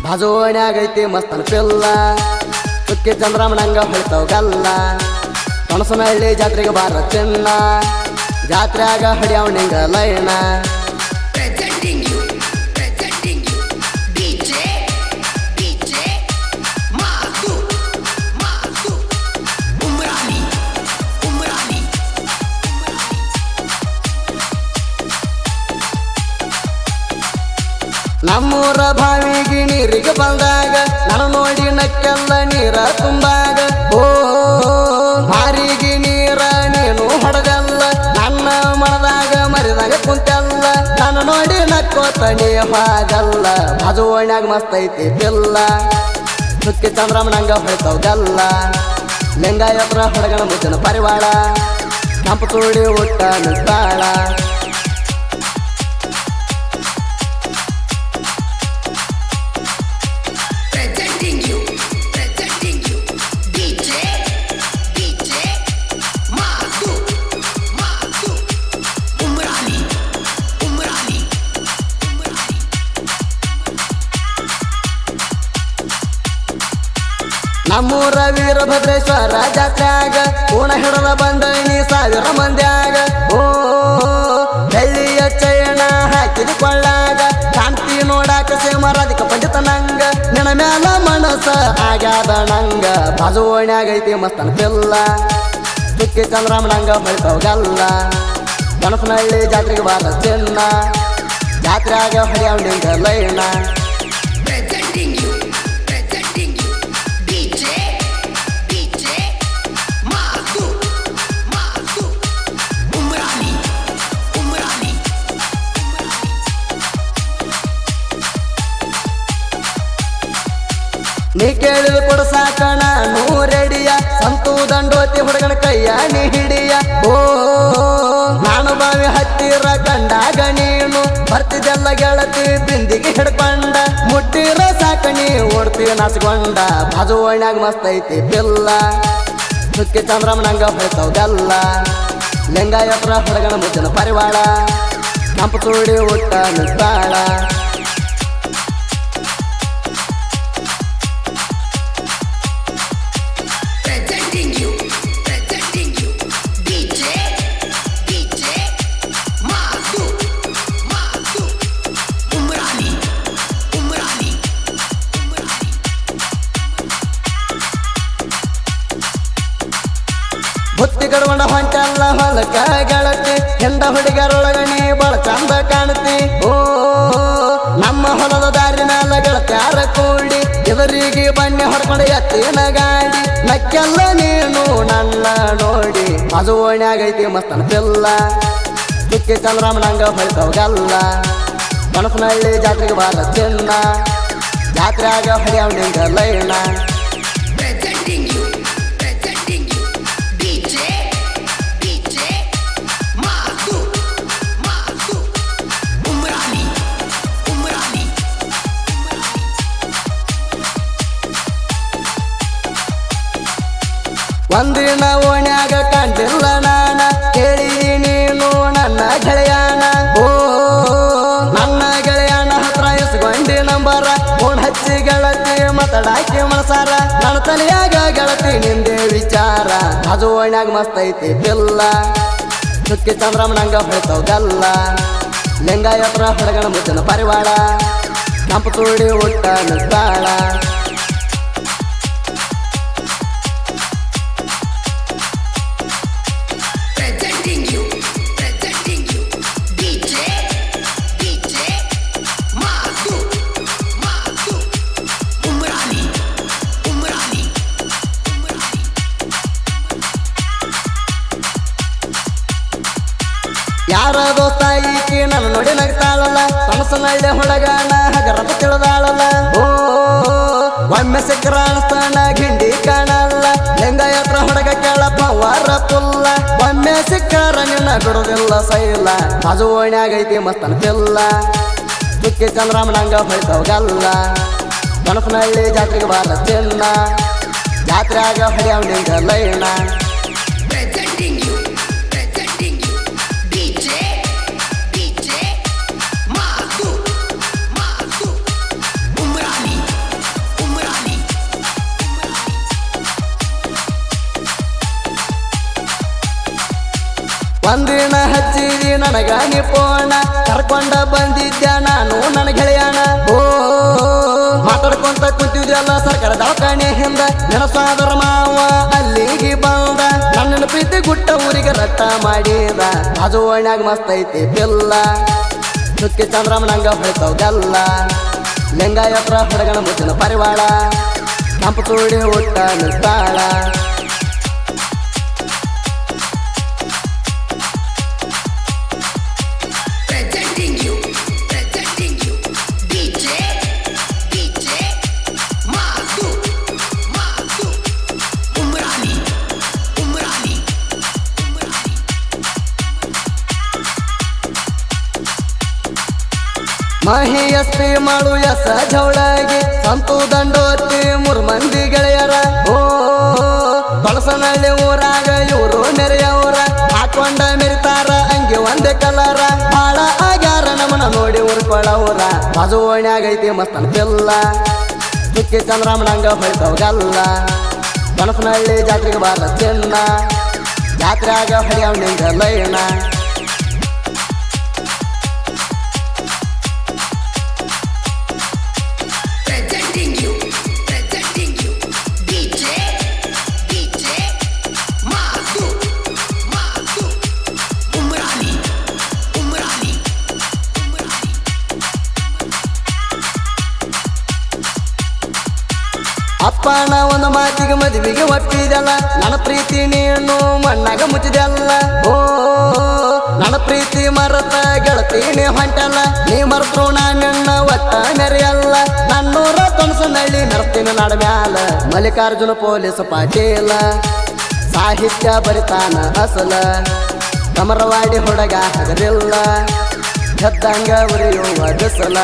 ಬಾಜೋಣ್ಯಾಗೈತಿ ಮಸ್ತನ ಪಿಲ್ಲ ಸುಕ್ಕಿ ಚಂದ್ರಮಣಂಗ ಹೊಳಿತಾವ ಗಲ್ಲ ಕಣಸನಹಳ್ಳಿ ಜಾತ್ರೆಗೆ ಬಾರ ಚಿನ್ನ ಜಾತ್ರೆಯಾಗ ಹಡಿಯವ್ ನಿಂಗ ಲೈನ ನಮ್ಮೂರ ಬಾವಿಗೆ ನೀರಿಗೆ ಬಂದಾಗ ನಾನು ನೋಡಿ ನಕ್ಕೆಲ್ಲ ನೀರ ತುಂಬಾಗ ಓ ಮಾರಿಗೆ ನೀರ ನೀನು ಹೊಡೆದಲ್ಲ ನನ್ನ ಮನದಾಗ ಮರಿದಾಗ ಕುಂತೆಲ್ಲ ನಾನು ನೋಡಿ ನಕ್ಕೋತ ನೀ ಹಾಗಲ್ಲ ಬಾಜುವಣ್ಯಾಗ ಮಸ್ತ್ ಐತಿ ಪಿಲ್ಲ ಸುಕ್ಕಿ ಚಂದ್ರಮಣಂಗ ಹೊಳಿತಾವ ಗಲ್ಲ ಲಿಂಗಾಯತ್ರ ಹೊಡಗಣ ಮುದ್ದಿನ ಪರಿವಾಳ ಕಂಪು ತುಳಿ ಊಟ ನಿಂತಾಳ ನಮ್ಮೂರ ವೀರಭದ್ರೇಶ್ವರ ಜಾತ್ರ್ಯಾಗ ಪೂರ್ಣ ಹಿಡದ ಬಂದೈನಿ ಸಾವಿರ ಮಂದ್ಯಾಗ ಓ ಬೆಳ್ಳಿಯ ಚೈನ ಹಾಕಿದ ಕೊಳ್ಳಾಗ ಕಾಂತಿ ನೋಡಾಕ ಸೇಮರಾಧಿಕ ಪಂಡಿತ ನಂಗ ನಿನ ಮ್ಯಾಲ ಮನಸ ಆಗ್ಯಾದ ನಂಗ ಬಾಜುವಣ್ಯಾಗೈತಿ ಮಸ್ತನ ಪಿಲ್ಲ ಸುಕ್ಕಿ ಚಂದ್ರಮಣಂಗ ಹೊಳಿತಾವ ಗಲ್ಲ ಗಣಪನಹಳ್ಳಿ ಜಾತ್ರೆಗೆ ಬಾರ ಚಿನ್ನ ಜಾತ್ರೆಯಾಗ ಹಡಿಯವ್ ನಿಂಗ ಲೈನ ನೀ ಕೇಳಿದ ಕೊಡಸಾಕಣ ನೂರೆಡಿಯ ಸಂತು ದಂಡೋತಿ ಹುಡುಗನ ಕೈಯ ನೀ ಹಿಡಿಯ ಓ ನಾನು ಬಾವಿ ಹತ್ತಿರ ಕಂಡಾಗ ನೀನು ಬರ್ತಿದ್ದೆಲ್ಲ ಗೆಳತಿ ಬಿಂದಿಗೆ ಹಿಡ್ಕೊಂಡ ಮುಟ್ಟಿರ ಸಾಕ ನೀ ಓಡ್ತಿ ನಾಚ್ಕೊಂಡ ಬಾಜುವಣ್ಯಾಗ ಮಸ್ತ್ ಐತಿ ಪಿಲ್ಲ ಸುಕ್ಕಿ ಚಂದ್ರಮಣಂಗ ಹೊಳಿತಾವ ಗಲ್ಲ ಲಿಂಗಾಯತ್ರ ಹುಡುಗನ ಮುದ್ದಿನ ಪರಿವಾಳ ಕಂಪು ತುಳಿ ಊಟ ನಿಂತಾಳ ಬುತ್ತಿ ಕಡ್ಕೊಂಡ ಹೊಂಟಲ್ಲ ಹೊಲಕ ಗೆಳತಿ ಹೆಂಡ ಹುಡುಗರೊಳಗ ನೀ ಬಳ ಚಂದ ಕಾಣ್ತಿ ಓ ನಮ್ಮ ಹೊಲದ ದಾರಿ ಮ್ಯಾಲ ಗೆಳತ್ಯಾರ ಕೂಡಿ ಎದುರಿಗೆ ಬಣ್ಣೆ ಹೊಡ್ಕೊಂಡು ಎತ್ತಿನ ಗಾಡಿ ನಕ್ಕೆಲ್ಲ ನೀನು ನನ್ನ ನೋಡಿ ಬಾಜುವಣ್ಯಾಗೈತಿ ಮಸ್ತನ ಪಿಲ್ಲ ಸುಕ್ಕಿ ಚಂದ್ರಮಣಂಗ ಹೊಳಿತಾವ ಗಲ್ಲ ಗಣಪನಹಳ್ಳಿ ಜಾತ್ರೆಗೆ ಬಾರ ಚಿನ್ನ ಜಾತ್ರೆಯಾಗ ಹಡಿಯವ್ ನಿಂಗ ಲೈನ ಒಂದಿನ ಓಣ್ಯಾಗ ಕಂಡಿಲ್ಲ ನಾನ ಕೇಳಿದಿ ನೀನು ನನ್ನ ಗೆಳೆಯನ ಓ ನನ್ನ ಗೆಳೆಯನ ಹತ್ರ ಇಸ್ಕೊಂಡಿ ನಂಬರ ಫೋನ್ ಹಚ್ಚಿ ಗೆಳತಿ ಮಾತಾಡಾಕಿ ಮನಸಾರ ನನ್ನ ತಲೆಯಾಗ ಗೆಳತಿ ನಿಂದೆ ವಿಚಾರ ಬಾಜುವಣ್ಯಾಗ ಮಸ್ತ್ ಐತಿ ಪಿಲ್ಲ ಸುಕ್ಕಿ ಚಂದ್ರಮಣಂಗ ಹೊಳಿತಾವ ಗಲ್ಲ ಲಿಂಗಾಯತ್ರ ಹುಡುಗನ ಮುದ್ದಿನ ಪರಿವಾಳ ಕಂಪು ತುಳಿ ಊಟ ನಿಂತಾಳ ಯಾರ ದೋಸ್ತ ಈಕಿ ನನ್ನ ನೋಡಿ ನಗ್ತಾಳಲ್ಲ ಕನಸನಹಳ್ಳಿ ಹುಡುಗನ ಹಗರಪ ತಿಳಿದಾಳಲ್ಲ ಓ ಒಮ್ಮೆ ಸಿಕ್ಕರ ಅನಸ್ತಾನ ಗಿಂಡಿ ಕಾಣಲ್ಲ ಲಿಂಗಾಯತ್ರ ಹುಡುಗ ಕೇಳ ಪವಾರ ಪುಲ್ಲ ಒಮ್ಮೆ ಸಿಕ್ಕರ ನಿನ್ನ ಬಿಡುದಿಲ್ಲ ಸೈಲ ಬಾಜುವಣ್ಯಾಗೈತಿ ಮಸ್ತನ ಪಿಲ್ಲ ಸುಕ್ಕಿ ಚಂದ್ರಮಣಂಗ ಹೊಳಿತಾವ ಗಲ್ಲ ಗಣಪನಹಳ್ಳಿ ಜಾತ್ರೆಗೆ ಬಾರ ಚಿನ್ನ ಜಾತ್ರೆಯಾಗ ಹಡಿಯವ್ ನಿಂಗ ಲೈನ ಒಂದಿನ ಹಚ್ಚಿದಿ ನನಗ ನಿಪೋಣ ಕರ್ಕೊಂಡ ಬಂದಿದ್ದ ನಾನು ನನ್ನ ಗೆಳೆಯನ ಓ ಮಾತಾಡ್ಕೊಂತ ಕುಂತಿದ್ಯಲ್ಲ ಸರ್ಕಾರ ದವಾಖಾನೆ ಹಿಂದ ನೆನಸಾದರ ಮಾವ ಅಲ್ಲಿಗೆ ಬಂದ ನನ್ನ ಪ್ರೀತಿ ಗುಟ್ಟ ಊರಿಗೆ ರಟ್ಟ ಮಾಡಿದ ಬಾಜು ಓಣ್ಯಾಗ ಮಸ್ತ್ ಐತಿ ಬಿಲ್ಲ ಸುಕ್ಕಿ ಚಂದ್ರಮನಂಗ ಹೊಳಿತಾವ್ದಲ್ಲ ಲಿಂಗಾಯತ್ರ ಹುಡುಗನ ಮುಚ್ಚಿನ ಪರಿವಾಳ ಕಂಪು ತೋಡಿ ಊಟ ನಿಲ್ತಾಳ ಮಹಿಯಸ್ತಿ ಮಾಡು ಎಸ ಜವಳಾಗಿ ಸಂತು ದಂಡೋತಿ ಮೂರ್ ಮಂದಿ ಗೆಳೆಯರ ಓ ಬಳಸನಳ್ಳಿ ಊರಾಗ ಇವರು ನೆರೆಯವರ ಹಾಕೊಂಡ ಮೆರಿತಾರ ಅಂಗಿ ಒಂದೇ ಕಲರ ಬಾಳ ಆಗ್ಯಾರ ನಮ್ಮನ ನೋಡಿ ಉರ್ಕೊಳ್ಳವ್ರ ಬಾಜು ಓಣ್ಯಾಗೈತಿ ಮಸ್ತನ ಪಿಲ್ಲ ಸುಕ್ಕಿ ಚಂದ್ರಮನಂಗ ಹೊಳಿತಾವ್ಗಲ್ಲ ಬನಸನಹಳ್ಳಿ ಜಾತ್ರೆಗೆ ಬಾರ ಚಿನ್ನ ಜಾತ್ರೆಯಾಗ ಹೊಡಿಯವ್ ನಿಂಗ ಲೈನ ಅಪ್ಪನ ಒಂದು ಮಾತಿಗೆ ಮದುವೆಗೆ ಒಪ್ಪಿದಲ್ಲ ನನ್ನ ಪ್ರೀತಿ ನೀನು ಮಣ್ಣಾಗ ಮುಚ್ಚಿದಲ್ಲ ಓ ನನ್ನ ಪ್ರೀತಿ ಮರತ ಗೆಳತೀನಿ ಹೊಂಟಲ್ಲ ನೀ ಮರ್ತರು ನಿನ್ನ ಒಟ್ಟ ನೆರೆಯಲ್ಲ ನನ್ನೂರ ತೊಣಸನಹಳ್ಳಿ ನರ್ತೀನಿ ನಡಮ್ಯಾಲ ಮಲ್ಲಿಕಾರ್ಜುನ ಪೊಲೀಸ್ ಪಾಟೀಲ ಸಾಹಿತ್ಯ ಬರಿತಾನ ಅಸಲ ಕಮರವಾಡಿ ಹುಡುಗ ಹಗರಿಲ್ಲ ಗದ್ದಂಗ ಉರಿಯುವ ಬಿಸಲ